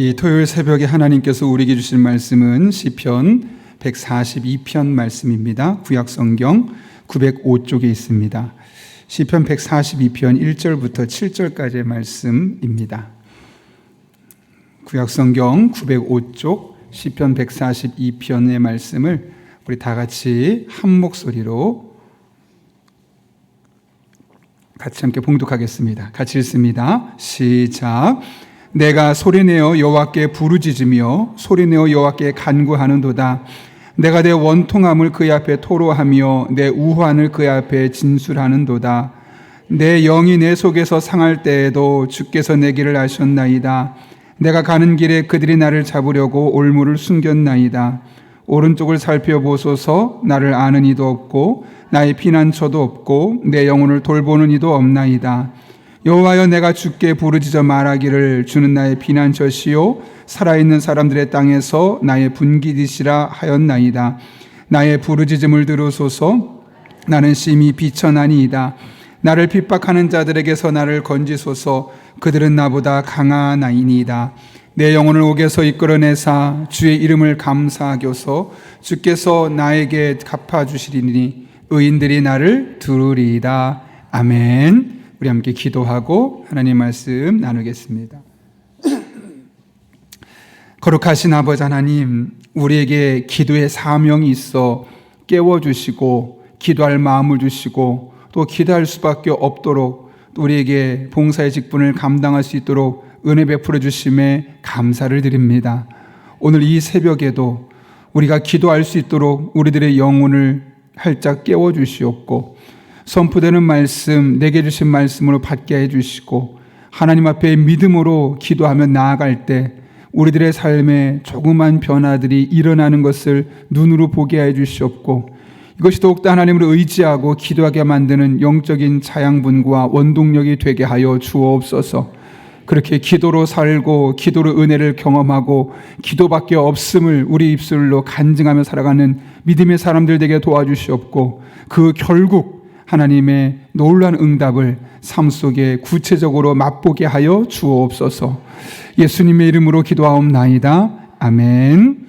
이 토요일 새벽에 하나님께서 우리에게 주신 말씀은 시편 142편 말씀입니다. 구약성경 905쪽에 있습니다. 시편 142편 1절부터 7절까지의 말씀입니다. 구약성경 905쪽 시편 142편의 말씀을 우리 다 같이 한 목소리로 같이 함께 봉독하겠습니다. 같이 읽습니다. 시작. 내가 소리내어 여호와께 부르짖으며 소리내어 여호와께 간구하는도다. 내가 내 원통함을 그의 앞에 토로하며 내 우환을 그의 앞에 진술하는도다. 내 영이 내 속에서 상할 때에도 주께서 내 길을 아셨나이다. 내가 가는 길에 그들이 나를 잡으려고 올무를 숨겼나이다. 오른쪽을 살펴보소서. 나를 아는 이도 없고 나의 피난처도 없고 내 영혼을 돌보는 이도 없나이다. 여호와여, 내가 주께 부르짖어 말하기를 주는 나의 피난처시요 살아있는 사람들의 땅에서 나의 분깃이시라 하였나이다. 나의 부르짖음을 들으소서. 나는 심히 비천하니이다. 나를 핍박하는 자들에게서 나를 건지소서. 그들은 나보다 강하나이니이다. 내 영혼을 옥에서 이끌어내사 주의 이름을 감사하교서. 주께서 나에게 갚아주시리니 의인들이 나를 들으리이다. 아멘. 우리 함께 기도하고 하나님 말씀 나누겠습니다. 거룩하신 아버지 하나님, 우리에게 기도의 사명이 있어 깨워주시고 기도할 마음을 주시고 또 기도할 수밖에 없도록 우리에게 봉사의 직분을 감당할 수 있도록 은혜 베풀어 주심에 감사를 드립니다. 오늘 이 새벽에도 우리가 기도할 수 있도록 우리들의 영혼을 활짝 깨워주시옵고 선포되는 말씀, 내게 주신 말씀으로 받게 해주시고 하나님 앞에 믿음으로 기도하며 나아갈 때 우리들의 삶에 조그만 변화들이 일어나는 것을 눈으로 보게 해주시옵고 이것이 더욱더 하나님을 의지하고 기도하게 만드는 영적인 자양분과 원동력이 되게 하여 주옵소서. 그렇게 기도로 살고 기도로 은혜를 경험하고 기도밖에 없음을 우리 입술로 간증하며 살아가는 믿음의 사람들 되게 도와주시옵고 그 결국 하나님의 놀라운 응답을 삶 속에 구체적으로 맛보게 하여 주옵소서. 예수님의 이름으로 기도하옵나이다. 아멘.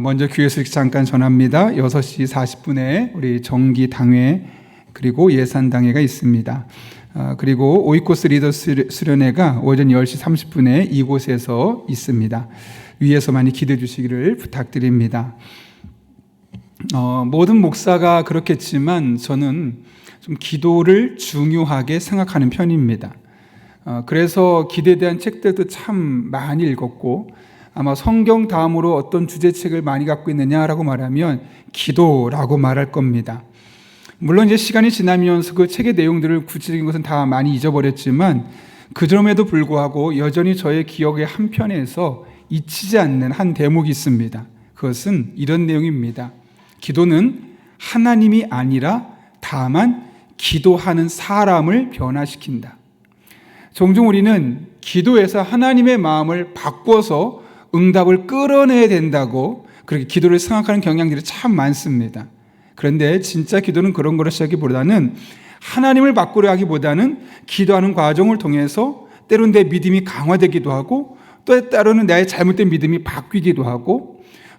먼저 교회에서 잠깐 전합니다. 6시 40분에 우리 정기당회 그리고 예산당회가 있습니다. 그리고 오이코스 리더 수련회가 오전 10시 30분에 이곳에서 있습니다. 위에서 많이 기도해 주시기를 부탁드립니다. 모든 목사가 그렇겠지만 저는 좀 기도를 중요하게 생각하는 편입니다. 그래서 기도에 대한 책들도 참 많이 읽었고 아마 성경 다음으로 어떤 주제책을 많이 갖고 있느냐라고 말하면 기도라고 말할 겁니다. 물론 이제 시간이 지나면서 그 책의 내용들을 구체적인 것은 다 많이 잊어버렸지만 그럼에도 불구하고 여전히 저의 기억의 한편에서 잊히지 않는 한 대목이 있습니다. 그것은 이런 내용입니다. 기도는 하나님이 아니라 다만 기도하는 사람을 변화시킨다. 종종 우리는 기도에서 하나님의 마음을 바꿔서 응답을 끌어내야 된다고 그렇게 기도를 생각하는 경향들이 참 많습니다. 그런데 진짜 기도는 그런 거를 시작하기보다는 하나님을 바꾸려 하기보다는 기도하는 과정을 통해서 때로는 내 믿음이 강화되기도 하고 또 때로는 나의 잘못된 믿음이 바뀌기도 하고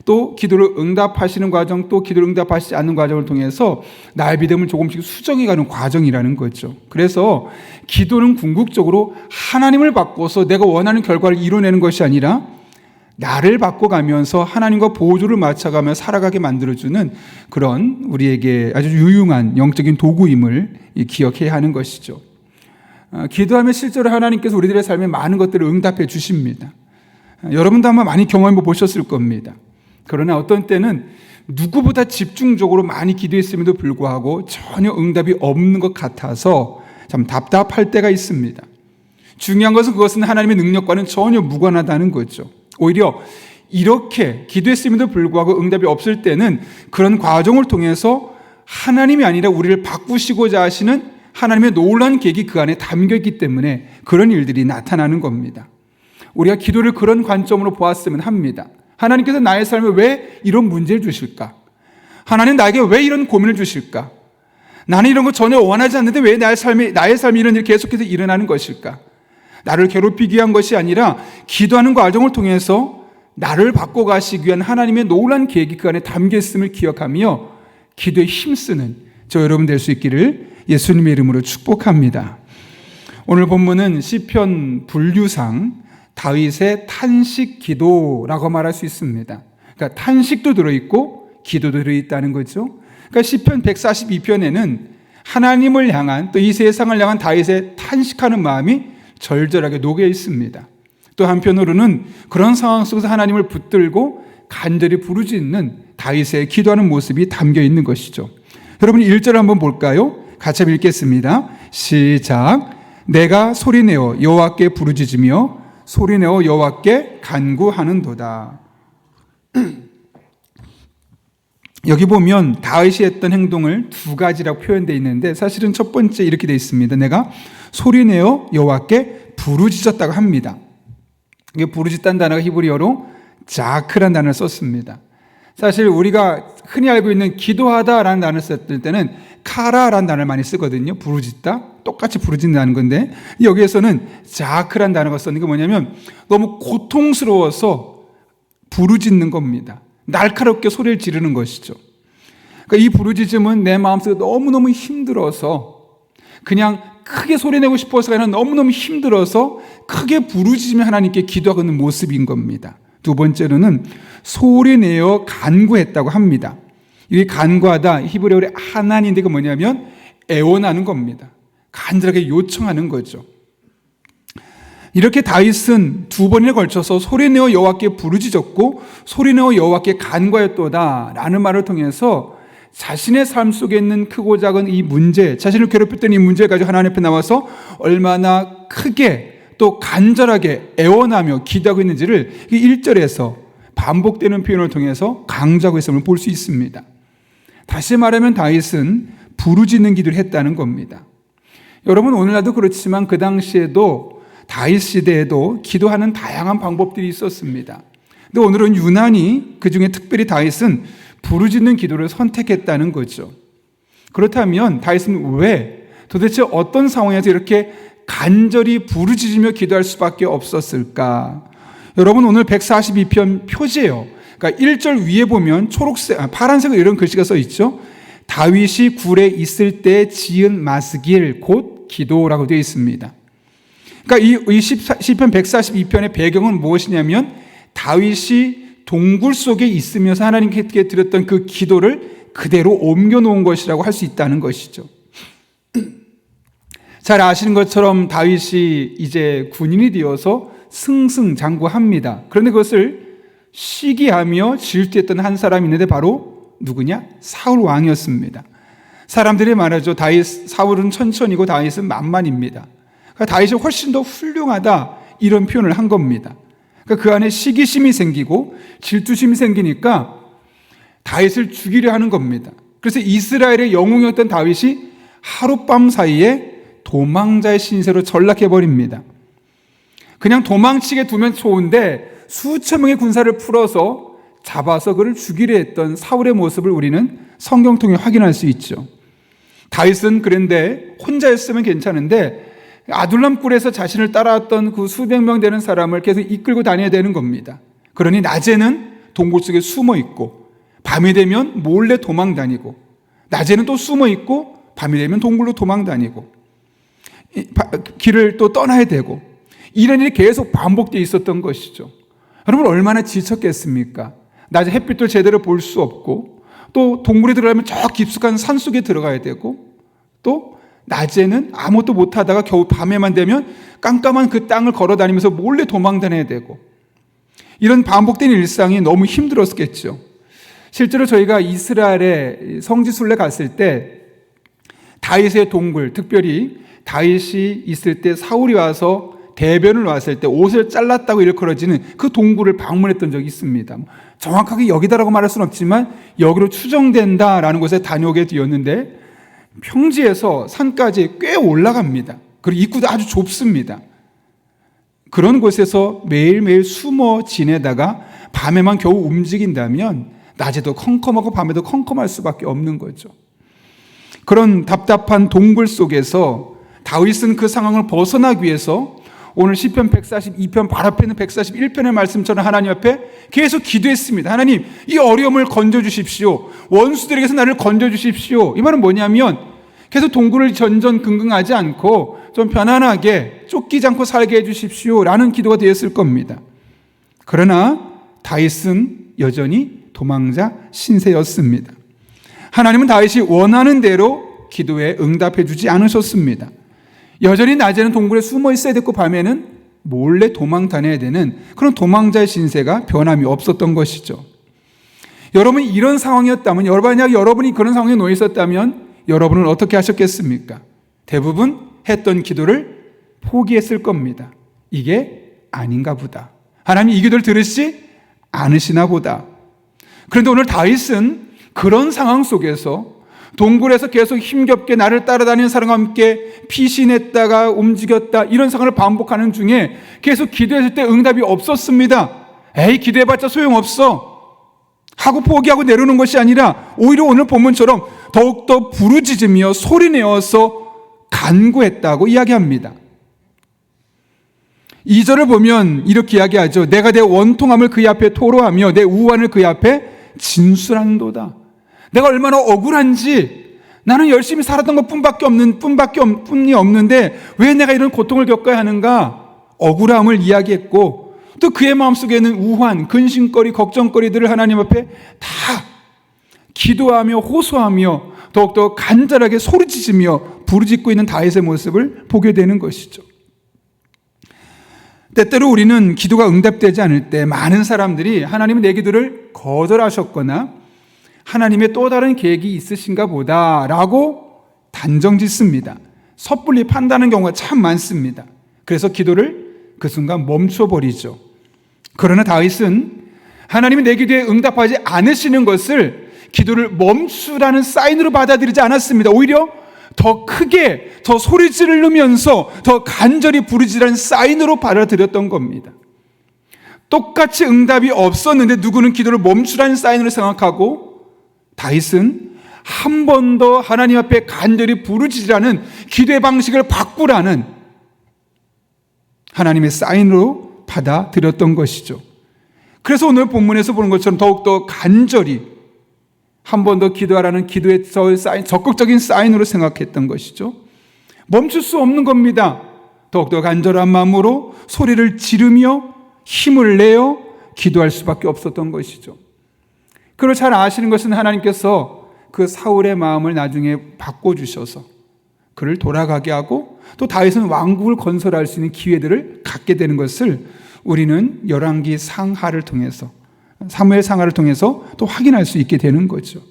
또 기도를 응답하시는 과정 또 기도를 응답하시지 않는 과정을 통해서 나의 믿음을 조금씩 수정해가는 과정이라는 거죠. 그래서 기도는 궁극적으로 하나님을 바꿔서 내가 원하는 결과를 이뤄내는 것이 아니라 나를 바꿔가면서 하나님과 보조를 맞춰가며 살아가게 만들어주는 그런 우리에게 아주 유용한 영적인 도구임을 기억해야 하는 것이죠. 기도하면 실제로 하나님께서 우리들의 삶에 많은 것들을 응답해 주십니다. 여러분도 아마 많이 경험해 보셨을 겁니다. 그러나 어떤 때는 누구보다 집중적으로 많이 기도했음에도 불구하고 전혀 응답이 없는 것 같아서 참 답답할 때가 있습니다. 중요한 것은 그것은 하나님의 능력과는 전혀 무관하다는 거죠. 오히려 이렇게 기도했음에도 불구하고 응답이 없을 때는 그런 과정을 통해서 하나님이 아니라 우리를 바꾸시고자 하시는 하나님의 놀라운 계획이 그 안에 담겨있기 때문에 그런 일들이 나타나는 겁니다. 우리가 기도를 그런 관점으로 보았으면 합니다. 하나님께서 나의 삶에 왜 이런 문제를 주실까? 하나님 나에게 왜 이런 고민을 주실까? 나는 이런 거 전혀 원하지 않는데 왜 나의 삶이 이런 일이 계속해서 일어나는 것일까? 나를 괴롭히기 위한 것이 아니라 기도하는 과정을 통해서 나를 바꿔가시기 위한 하나님의 놀라운 계획이 그 안에 담겨 있음을 기억하며 기도에 힘쓰는 저 여러분 될 수 있기를 예수님의 이름으로 축복합니다. 오늘 본문은 시편 분류상 다윗의 탄식 기도라고 말할 수 있습니다. 그러니까 탄식도 들어있고 기도도 들어있다는 거죠. 그러니까 시편 142편에는 하나님을 향한 또 이 세상을 향한 다윗의 탄식하는 마음이 절절하게 녹여 있습니다. 또 한편으로는 그런 상황 속에서 하나님을 붙들고 간절히 부르짖는 다윗의 기도하는 모습이 담겨 있는 것이죠. 여러분 1절 한번 볼까요? 같이 읽겠습니다. 시작. 내가 소리내어 여호와께 부르짖으며 소리내어 여호와께 간구하는도다. 여기 보면 다윗이 했던 행동을 두 가지라고 표현되어 있는데 사실은 첫 번째 이렇게 되어 있습니다. 내가 소리내어 여호와께 부르짖었다고 합니다. 이게 부르짖다는 단어가 히브리어로 자크라는 단어를 썼습니다. 사실 우리가 흔히 알고 있는 기도하다라는 단어를 썼을 때는 카라라는 단어를 많이 쓰거든요. 부르짖다, 똑같이 부르짖는다는 건데 여기에서는 자크라는 단어가 썼는 게 뭐냐면 너무 고통스러워서 부르짖는 겁니다. 날카롭게 소리를 지르는 것이죠. 그러니까 이 부르짖음은 내 마음속에 너무너무 힘들어서 그냥 크게 소리내고 싶어서가 아니라 너무너무 힘들어서 크게 부르짖으며 하나님께 기도하고 있는 모습인 겁니다. 두 번째로는 소리내어 간구했다고 합니다. 이 간구하다 히브리어로 하나니인데 그 뭐냐면 애원하는 겁니다. 간절하게 요청하는 거죠. 이렇게 다윗은 두 번에 걸쳐서 소리내어 여호와께 부르짖었고 소리내어 여호와께 간구하였도다라는 말을 통해서 자신의 삶 속에 있는 크고 작은 이 문제, 자신을 괴롭혔던 이 문제를 가지고 하나님 앞에 나와서 얼마나 크게 또 간절하게 애원하며 기도하고 있는지를 1절에서 반복되는 표현을 통해서 강조하고 있음을 볼 수 있습니다. 다시 말하면 다윗은 부르짖는 기도를 했다는 겁니다. 여러분 오늘날도 그렇지만 그 당시에도 다윗 시대에도 기도하는 다양한 방법들이 있었습니다. 근데 오늘은 유난히 그중에 특별히 다윗은 부르짖는 기도를 선택했다는 거죠. 그렇다면 다윗은 왜 도대체 어떤 상황에서 이렇게 간절히 부르짖으며 기도할 수밖에 없었을까? 여러분 오늘 142편 표제예요. 그러니까 1절 위에 보면 파란색으로 이런 글씨가 써 있죠. 다윗이 굴에 있을 때 지은 마스길 곧 기도라고 되어 있습니다. 그러니까 이 시편 142편의 배경은 무엇이냐면 다윗이 동굴 속에 있으면서 하나님께 드렸던 그 기도를 그대로 옮겨놓은 것이라고 할 수 있다는 것이죠. 잘 아시는 것처럼 다윗이 이제 군인이 되어서 승승장구합니다. 그런데 그것을 시기하며 질투했던 한 사람이 있는데 바로 누구냐? 사울 왕이었습니다. 사람들이 말하죠. 사울은 천천히고 다윗은 만만입니다. 그러니까 다윗이 훨씬 더 훌륭하다 이런 표현을 한 겁니다. 그러니까 그 안에 시기심이 생기고 질투심이 생기니까 다윗을 죽이려 하는 겁니다. 그래서 이스라엘의 영웅이었던 다윗이 하룻밤 사이에 도망자의 신세로 전락해버립니다. 그냥 도망치게 두면 좋은데 수천 명의 군사를 풀어서 잡아서 그를 죽이려 했던 사울의 모습을 우리는 성경 통해 확인할 수 있죠. 다윗은 그런데 혼자였으면 괜찮은데 아둘람 굴에서 자신을 따라왔던 그 수백 명 되는 사람을 계속 이끌고 다녀야 되는 겁니다. 그러니 낮에는 동굴 속에 숨어 있고 밤이 되면 몰래 도망 다니고 낮에는 또 숨어 있고 밤이 되면 동굴로 도망 다니고 길을 또 떠나야 되고 이런 일이 계속 반복되어 있었던 것이죠. 여러분 얼마나 지쳤겠습니까? 낮에 햇빛도 제대로 볼 수 없고 또 동굴에 들어가면 저 깊숙한 산속에 들어가야 되고 또 낮에는 아무것도 못하다가 겨우 밤에만 되면 깜깜한 그 땅을 걸어다니면서 몰래 도망 다녀야 되고 이런 반복된 일상이 너무 힘들었겠죠. 실제로 저희가 이스라엘에 성지순례 갔을 때 다윗의 동굴, 특별히 다윗이 있을 때 사울이 와서 대변을 왔을 때 옷을 잘랐다고 일컬어지는 그 동굴을 방문했던 적이 있습니다. 정확하게 여기다라고 말할 수는 없지만 여기로 추정된다라는 곳에 다녀오게 되었는데 평지에서 산까지 꽤 올라갑니다. 그리고 입구도 아주 좁습니다. 그런 곳에서 매일매일 숨어 지내다가 밤에만 겨우 움직인다면 낮에도 컴컴하고 밤에도 컴컴할 수밖에 없는 거죠. 그런 답답한 동굴 속에서 다윗은 그 상황을 벗어나기 위해서 오늘 시편 142편 바로 앞에 있는 141편의 말씀처럼 하나님 앞에 계속 기도했습니다. 하나님, 이 어려움을 건져주십시오. 원수들에게서 나를 건져주십시오. 이 말은 뭐냐면 계속 동굴을 전전긍긍하지 않고 좀 편안하게 쫓기지 않고 살게 해주십시오 라는 기도가 되었을 겁니다. 그러나 다윗은 여전히 도망자 신세였습니다. 하나님은 다윗이 원하는 대로 기도에 응답해 주지 않으셨습니다. 여전히 낮에는 동굴에 숨어 있어야 됐고 밤에는 몰래 도망 다녀야 되는 그런 도망자의 신세가 변함이 없었던 것이죠. 여러분이 이런 상황이었다면, 만약 여러분이 그런 상황에 놓여 있었다면 여러분은 어떻게 하셨겠습니까? 대부분 했던 기도를 포기했을 겁니다. 이게 아닌가 보다. 하나님 이 기도를 들으시지 않으시나 보다. 그런데 오늘 다윗은 그런 상황 속에서 동굴에서 계속 힘겹게 나를 따라다니는 사람과 함께 피신했다가 움직였다, 이런 상황을 반복하는 중에 계속 기도했을 때 응답이 없었습니다. 에이, 기도해봤자 소용없어 하고 포기하고 내려오는 것이 아니라 오히려 오늘 본문처럼 더욱더 부르짖으며 소리내어서 간구했다고 이야기합니다. 2절을 보면 이렇게 이야기하죠. 내가 내 원통함을 그의 앞에 토로하며 내 우환을 그의 앞에 진술한도다. 내가 얼마나 억울한지, 나는 열심히 살았던 것 뿐이 없는데 왜 내가 이런 고통을 겪어야 하는가, 억울함을 이야기했고, 또 그의 마음속에는 우환, 근심거리, 걱정거리들을 하나님 앞에 다 기도하며 호소하며 더욱더 간절하게 소리지으며 부르짖고 있는 다윗의 모습을 보게 되는 것이죠. 때때로 우리는 기도가 응답되지 않을 때 많은 사람들이 하나님은 내 기도를 거절하셨거나 하나님의 또 다른 계획이 있으신가 보다 라고 단정짓습니다. 섣불리 판단하는 경우가 참 많습니다. 그래서 기도를 그 순간 멈춰버리죠. 그러나 다윗은 하나님이 내 기도에 응답하지 않으시는 것을 기도를 멈추라는 사인으로 받아들이지 않았습니다. 오히려 더 크게, 더 소리 지르면서 더 간절히 부르짖으라는 사인으로 받아들였던 겁니다. 똑같이 응답이 없었는데 누구는 기도를 멈추라는 사인으로 생각하고, 다윗은 한 번 더 하나님 앞에 간절히 부르짖으라는 기도의 방식을 바꾸라는 하나님의 사인으로 받아들였던 것이죠. 그래서 오늘 본문에서 보는 것처럼 더욱더 간절히 한 번 더 기도하라는 기도의 적극적인 사인으로 생각했던 것이죠. 멈출 수 없는 겁니다. 더욱더 간절한 마음으로 소리를 지르며 힘을 내어 기도할 수밖에 없었던 것이죠. 그걸 잘 아시는 것은 하나님께서 그 사울의 마음을 나중에 바꿔주셔서 그를 돌아가게 하고 또 다윗은 왕국을 건설할 수 있는 기회들을 갖게 되는 것을 우리는 열왕기 상하를 통해서, 사무엘 상하를 통해서 또 확인할 수 있게 되는 거죠.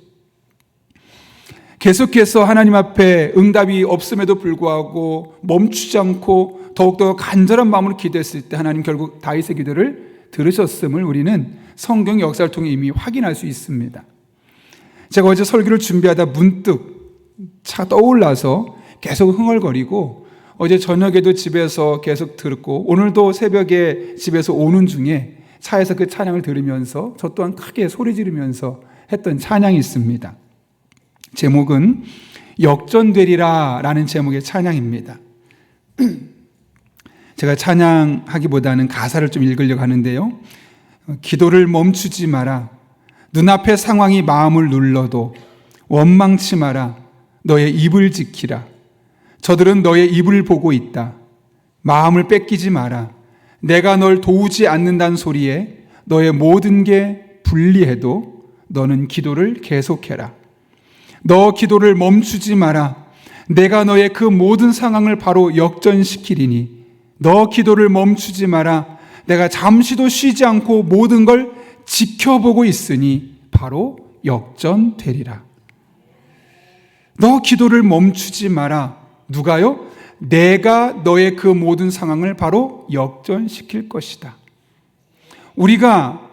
계속해서 하나님 앞에 응답이 없음에도 불구하고 멈추지 않고 더욱더 간절한 마음으로 기도했을 때 하나님 결국 다윗의 기도를 들으셨음을 우리는 성경 역사를 통해 이미 확인할 수 있습니다. 제가 어제 설교를 준비하다 문득 떠올라서 계속 흥얼거리고, 어제 저녁에도 집에서 계속 듣고 오늘도 새벽에 집에서 오는 중에 차에서 그 찬양을 들으면서 저 또한 크게 소리 지르면서 했던 찬양이 있습니다. 제목은 역전되리라 라는 제목의 찬양입니다. 제가 찬양하기보다는 가사를 좀 읽으려고 하는데요. 기도를 멈추지 마라. 눈앞의 상황이 마음을 눌러도 원망치 마라. 너의 입을 지키라. 저들은 너의 입을 보고 있다. 마음을 뺏기지 마라. 내가 널 도우지 않는다는 소리에 너의 모든 게 불리해도 너는 기도를 계속해라. 너 기도를 멈추지 마라. 내가 너의 그 모든 상황을 바로 역전시키리니 너 기도를 멈추지 마라. 내가 잠시도 쉬지 않고 모든 걸 지켜보고 있으니 바로 역전되리라. 너 기도를 멈추지 마라. 누가요? 내가 너의 그 모든 상황을 바로 역전시킬 것이다. 우리가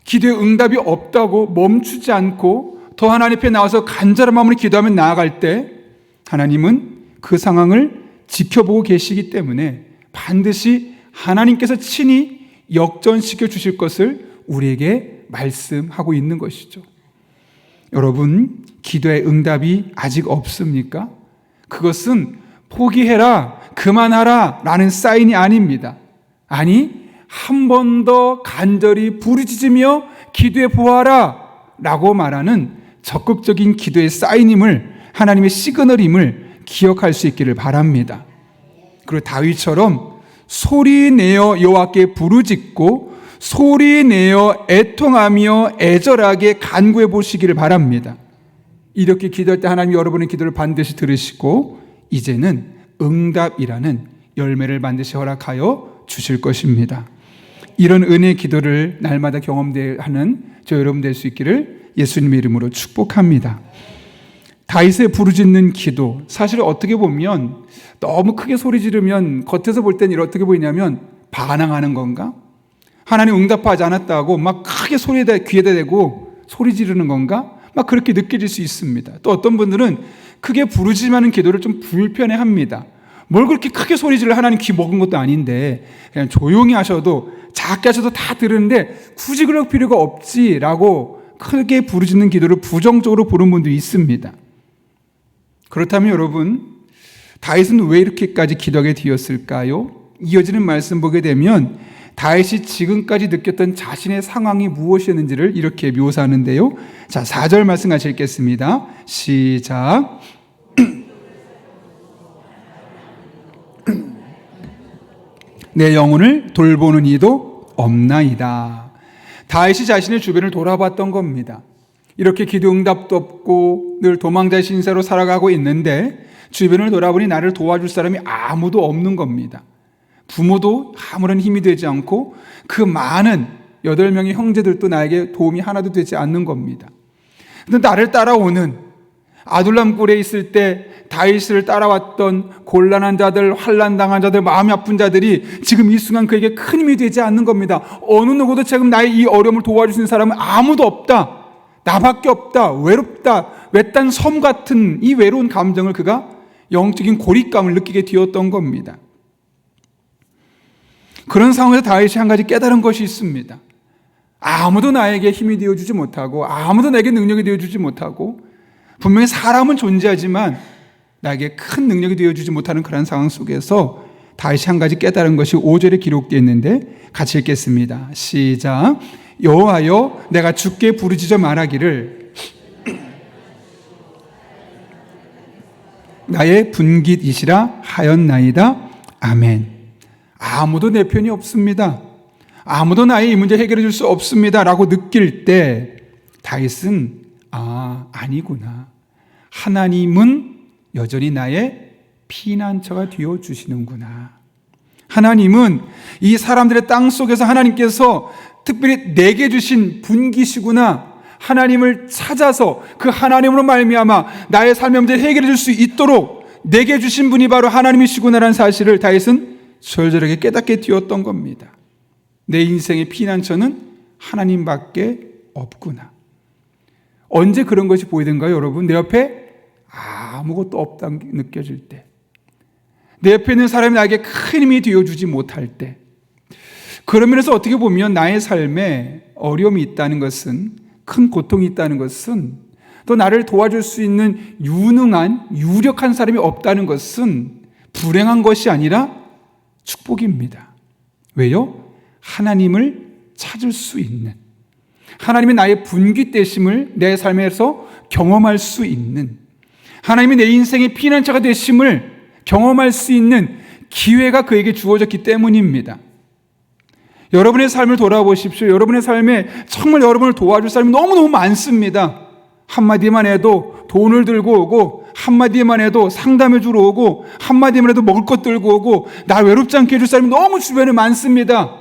기도에 응답이 없다고 멈추지 않고 더 하나님 앞에 나와서 간절한 마음으로 기도하며 나아갈 때 하나님은 그 상황을 지켜보고 계시기 때문에 반드시 하나님께서 친히 역전시켜 주실 것을 우리에게 말씀하고 있는 것이죠. 여러분, 기도의 응답이 아직 없습니까? 그것은 포기해라, 그만하라 라는 사인이 아닙니다. 아니, 한 번 더 간절히 부르짖으며 기도해 보아라 라고 말하는 적극적인 기도의 사인임을, 하나님의 시그널임을 기억할 수 있기를 바랍니다. 그리고 다윗처럼 소리내어 여호와께 부르짖고 소리내어 애통하며 애절하게 간구해 보시기를 바랍니다. 이렇게 기도할 때 하나님이 여러분의 기도를 반드시 들으시고 이제는 응답이라는 열매를 반드시 허락하여 주실 것입니다. 이런 은혜의 기도를 날마다 경험하는 저 여러분 될 수 있기를 예수님의 이름으로 축복합니다. 다윗의 부르짖는 기도, 사실 어떻게 보면 너무 크게 소리 지르면 겉에서 볼 때는 어떻게 보이냐면 반항하는 건가? 하나님 응답하지 않았다고 막 크게 귀에다 대고 소리 지르는 건가? 막 그렇게 느껴질 수 있습니다. 또 어떤 분들은 크게 부르짖는 기도를 좀 불편해합니다. 뭘 그렇게 크게 소리 지르려, 하나님 귀 먹은 것도 아닌데 그냥 조용히 하셔도, 작게 하셔도 다 들으는데 굳이 그럴 필요가 없지라고 크게 부르짖는 기도를 부정적으로 보는 분도 있습니다. 그렇다면 여러분, 다윗은 왜 이렇게까지 기도하게 되었을까요? 이어지는 말씀 보게 되면 다윗이 지금까지 느꼈던 자신의 상황이 무엇이었는지를 이렇게 묘사하는데요. 자, 4절 말씀 같이 읽겠습니다. 시작. 내 영혼을 돌보는 이도 없나이다. 다윗이 자신의 주변을 돌아봤던 겁니다. 이렇게 기도 응답도 없고 늘 도망자의 신세로 살아가고 있는데 주변을 돌아보니 나를 도와줄 사람이 아무도 없는 겁니다. 부모도 아무런 힘이 되지 않고 그 많은 8명의 형제들도 나에게 도움이 하나도 되지 않는 겁니다. 근데 나를 따라오는, 아둘람 굴에 있을 때 다윗을 따라왔던 곤란한 자들, 환난당한 자들, 마음이 아픈 자들이 지금 이 순간 그에게 큰 힘이 되지 않는 겁니다. 어느 누구도 지금 나의 이 어려움을 도와줄 수 있는 사람은 아무도 없다. 나밖에 없다. 외롭다. 외딴 섬 같은 이 외로운 감정을 그가 영적인 고립감을 느끼게 되었던 겁니다. 그런 상황에서 다윗이 한 가지 깨달은 것이 있습니다. 아무도 나에게 힘이 되어주지 못하고 아무도 내게 능력이 되어주지 못하고 분명히 사람은 존재하지만 나에게 큰 능력이 되어주지 못하는 그런 상황 속에서 다윗이 한 가지 깨달은 것이 5절에 기록되어 있는데 같이 읽겠습니다. 시작. 여호와여, 내가 주께 부르짖어 말하기를 나의 분깃이시라 하였나이다. 아멘. 아무도 내 편이 없습니다. 아무도 나의 이 문제 해결해 줄 수 없습니다 라고 느낄 때 다윗은 아니구나. 하나님은 여전히 나의 피난처가 되어주시는구나. 하나님은 이 사람들의 땅 속에서 하나님께서 특별히 내게 주신 분기시구나. 하나님을 찾아서 그 하나님으로 말미암아 나의 삶의 문제를 해결해 줄 수 있도록 내게 주신 분이 바로 하나님이시구나라는 사실을 다윗은 절절하게 깨닫게 되었던 겁니다. 내 인생의 피난처는 하나님밖에 없구나. 언제 그런 것이 보이던가요, 여러분? 내 옆에 아무것도 없다는 게 느껴질 때, 내 옆에 있는 사람이 나에게 큰 힘이 되어주지 못할 때, 그런 면에서 어떻게 보면 나의 삶에 어려움이 있다는 것은, 큰 고통이 있다는 것은, 또 나를 도와줄 수 있는 유능한, 유력한 사람이 없다는 것은 불행한 것이 아니라 축복입니다. 왜요? 하나님을 찾을 수 있는, 하나님이 나의 분깃되심을 내 삶에서 경험할 수 있는, 하나님이 내 인생의 피난처가 되심을 경험할 수 있는 기회가 그에게 주어졌기 때문입니다. 여러분의 삶을 돌아보십시오. 여러분의 삶에 정말 여러분을 도와줄 사람이 너무너무 많습니다. 한마디만 해도 돈을 들고 오고, 한마디만 해도 상담해 주러 오고, 한마디만 해도 먹을 것 들고 오고, 나 외롭지 않게 해줄 사람이 너무 주변에 많습니다.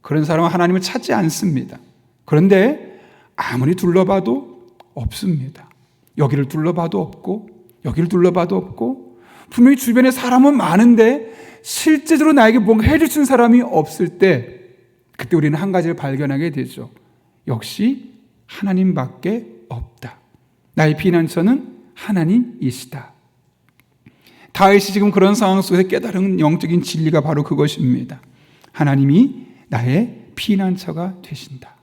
그런 사람은 하나님을 찾지 않습니다. 그런데 아무리 둘러봐도 없습니다. 여기를 둘러봐도 없고, 여기를 둘러봐도 없고, 분명히 주변에 사람은 많은데 실제적으로 나에게 뭔가 해줄 수 있는 사람이 없을 때, 그때 우리는 한 가지를 발견하게 되죠. 역시 하나님밖에 없다. 나의 피난처는 하나님이시다. 다윗이 지금 그런 상황 속에서 깨달은 영적인 진리가 바로 그것입니다. 하나님이 나의 피난처가 되신다.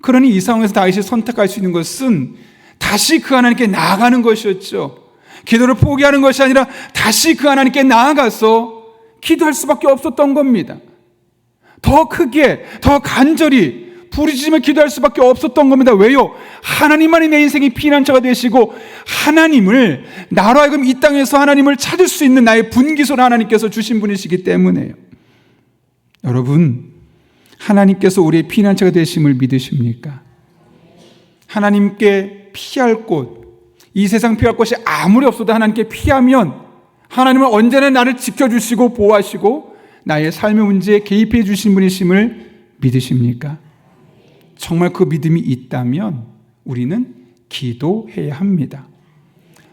그러니 이 상황에서 다윗이 선택할 수 있는 것은 다시 그 하나님께 나아가는 것이었죠. 기도를 포기하는 것이 아니라 다시 그 하나님께 나아가서 기도할 수밖에 없었던 겁니다. 더 크게, 더 간절히 부르짖으며 기도할 수밖에 없었던 겁니다. 왜요? 하나님만이 내 인생의 피난처가 되시고 하나님을 나로 하여금 이 땅에서 하나님을 찾을 수 있는 나의 분기소를 하나님께서 주신 분이시기 때문에요. 여러분, 하나님께서 우리의 피난처가 되심을 믿으십니까? 하나님께 피할 곳, 이 세상 피할 곳이 아무리 없어도 하나님께 피하면 하나님은 언제나 나를 지켜주시고 보호하시고 나의 삶의 문제에 개입해 주신 분이심을 믿으십니까? 정말 그 믿음이 있다면 우리는 기도해야 합니다.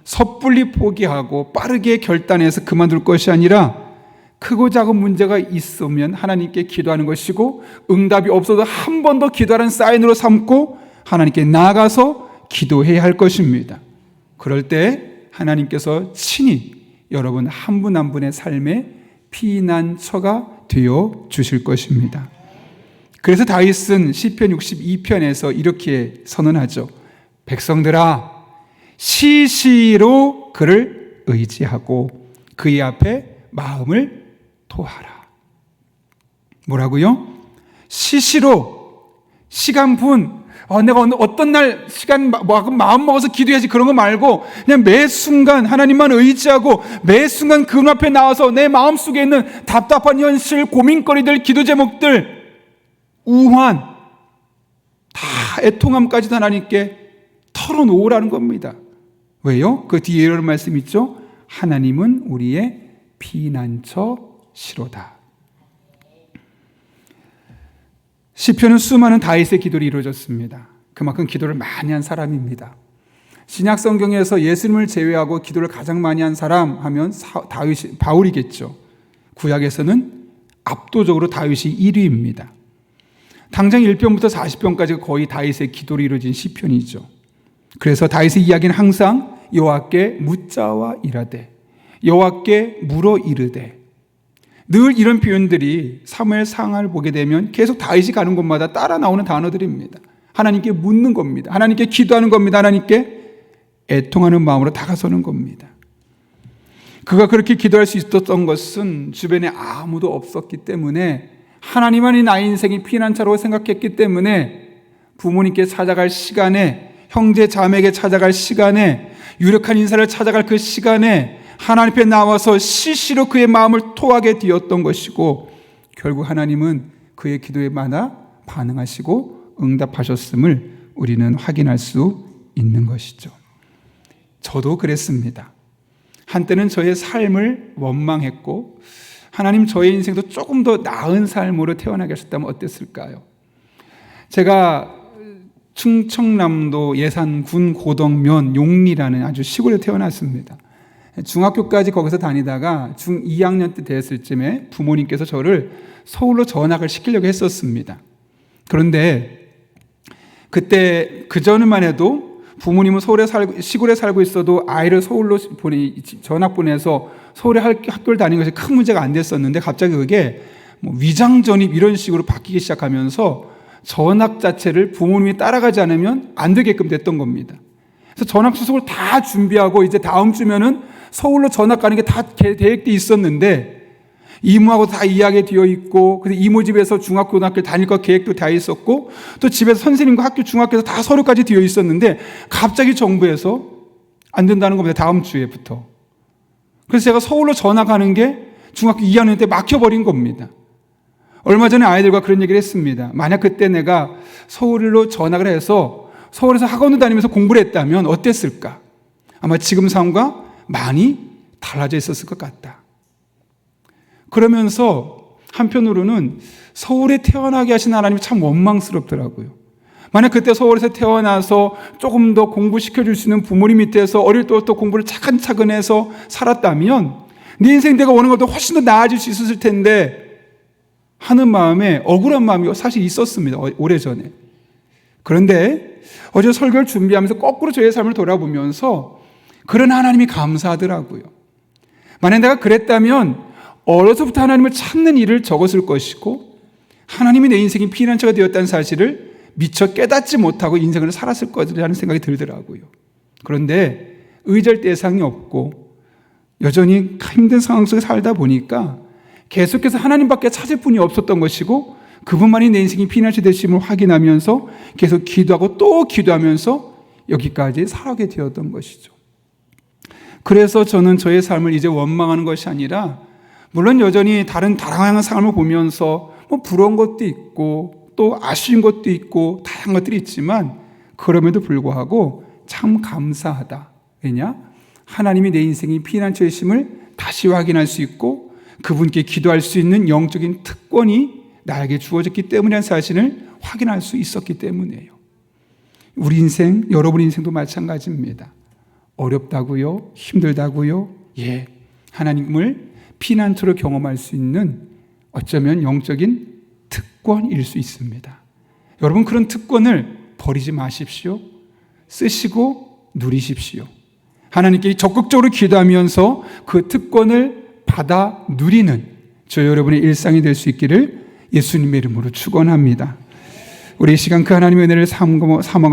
섣불리 포기하고 빠르게 결단해서 그만둘 것이 아니라 크고 작은 문제가 있으면 하나님께 기도하는 것이고 응답이 없어도 한 번 더 기도하는 사인으로 삼고 하나님께 나아가서 기도해야 할 것입니다. 그럴 때 하나님께서 친히 여러분 한 분 한 분의 삶에 피난처가 되어 주실 것입니다. 그래서 다윗은 시편 62편에서 이렇게 선언하죠. 백성들아, 시시로 그를 의지하고 그의 앞에 마음을 토하라. 뭐라고요? 시시로, 시간분, 내가 어떤 날 시간 마음 먹어서 기도해야지 그런 거 말고 그냥 매 순간 하나님만 의지하고 매 순간 그 앞에 나와서 내 마음속에 있는 답답한 현실, 고민거리들, 기도 제목들, 우환, 다 애통함까지도 하나님께 털어놓으라는 겁니다. 왜요? 그 뒤에 이런 말씀 있죠? 하나님은 우리의 피난처시로다. 시편은 수많은 다윗의 기도를 이루어졌습니다. 그만큼 기도를 많이 한 사람입니다. 신약 성경에서 예수님을 제외하고 기도를 가장 많이 한 사람 하면 바울이겠죠. 구약에서는 압도적으로 다윗이 1위입니다. 당장 1편부터 40편까지 거의 다윗의 기도로 이루어진 시편이죠. 그래서 다윗의 이야기는 항상 여호와께 묻자와 일하되 여호와께 물어 이르되, 늘 이런 표현들이 사무엘 상하를 보게 되면 계속 다윗이 가는 곳마다 따라 나오는 단어들입니다. 하나님께 묻는 겁니다. 하나님께 기도하는 겁니다. 하나님께 애통하는 마음으로 다가서는 겁니다. 그가 그렇게 기도할 수 있었던 것은 주변에 아무도 없었기 때문에, 하나님만이 나의 인생의 피난처라고 생각했기 때문에, 부모님께 찾아갈 시간에, 형제 자매에게 찾아갈 시간에, 유력한 인사를 찾아갈 그 시간에 하나님 앞에 나와서 시시로 그의 마음을 토하게 되었던 것이고, 결국 하나님은 그의 기도에 반응하시고 응답하셨음을 우리는 확인할 수 있는 것이죠. 저도 그랬습니다. 한때는 저의 삶을 원망했고, 하나님 저의 인생도 조금 더 나은 삶으로 태어나게 하셨다면 어땠을까요? 제가 충청남도 예산군 고덕면 용리라는 아주 시골에 태어났습니다. 중학교까지 거기서 다니다가 중 2학년 때 됐을 쯤에 부모님께서 저를 서울로 전학을 시키려고 했었습니다. 그런데 그때 그전만 해도 부모님은 시골에 살고 있어도 아이를 서울로 전학 보내서 서울에 학교를 다니는 것이 큰 문제가 안 됐었는데, 갑자기 그게 위장 전입 이런 식으로 바뀌기 시작하면서 전학 자체를 부모님이 따라가지 않으면 안 되게끔 됐던 겁니다. 그래서 전학 수속을 다 준비하고 이제 다음 주면은 서울로 전학 가는 게 다 계획돼 있었는데, 이모하고 다 이야기 되어 있고, 그래서 이모 집에서 중학교, 고등학교 다닐 거 계획도 다 있었고, 또 집에서 선생님과 학교, 중학교에서 다 서류까지 되어 있었는데, 갑자기 정부에서 안 된다는 겁니다. 다음 주에부터. 그래서 제가 서울로 전학하는 게 중학교 2학년 때 막혀버린 겁니다. 얼마 전에 아이들과 그런 얘기를 했습니다. 만약 그때 내가 서울로 전학을 해서 서울에서 학원을 다니면서 공부를 했다면 어땠을까? 아마 지금 삶과 많이 달라져 있었을 것 같다. 그러면서 한편으로는 서울에 태어나게 하신 하나님이 참 원망스럽더라고요. 만약 그때 서울에서 태어나서 조금 더 공부시켜줄 수 있는 부모님 밑에서 어릴 때부터 공부를 차근차근 해서 살았다면 내 인생 내가 원하는 것보다 훨씬 더 나아질 수 있었을 텐데 하는 마음에, 억울한 마음이 사실 있었습니다. 오래전에. 그런데 어제 설교를 준비하면서 거꾸로 저의 삶을 돌아보면서 그런 하나님이 감사하더라고요. 만약 내가 그랬다면 어려서부터 하나님을 찾는 일을 적었을 것이고, 하나님이 내 인생의 피난처가 되었다는 사실을 미처 깨닫지 못하고 인생을 살았을 거라는 생각이 들더라고요. 그런데 의절 대상이 없고 여전히 힘든 상황 속에 살다 보니까 계속해서 하나님밖에 찾을 분이 없었던 것이고 그분만이 내 인생이 피난처 되심을 확인하면서 계속 기도하고 또 기도하면서 여기까지 살아가게 되었던 것이죠. 그래서 저는 저의 삶을 이제 원망하는 것이 아니라 물론 여전히 다양한 삶을 보면서 부러운 것도 있고 또 아쉬운 것도 있고 다양한 것들이 있지만 그럼에도 불구하고 참 감사하다. 왜냐? 하나님이 내 인생이 피난처이심을 다시 확인할 수 있고 그분께 기도할 수 있는 영적인 특권이 나에게 주어졌기 때문이라는 사실을 확인할 수 있었기 때문이에요. 우리 인생, 여러분 인생도 마찬가지입니다. 어렵다고요? 힘들다고요? 예, 하나님을 피난처로 경험할 수 있는 어쩌면 영적인 특권일 수 있습니다. 여러분 그런 특권을 버리지 마십시오. 쓰시고 누리십시오. 하나님께 적극적으로 기도하면서 그 특권을 받아 누리는 저 여러분의 일상이 될 수 있기를 예수님의 이름으로 축원합니다. 우리 이 시간 그 하나님의 은혜를 삼아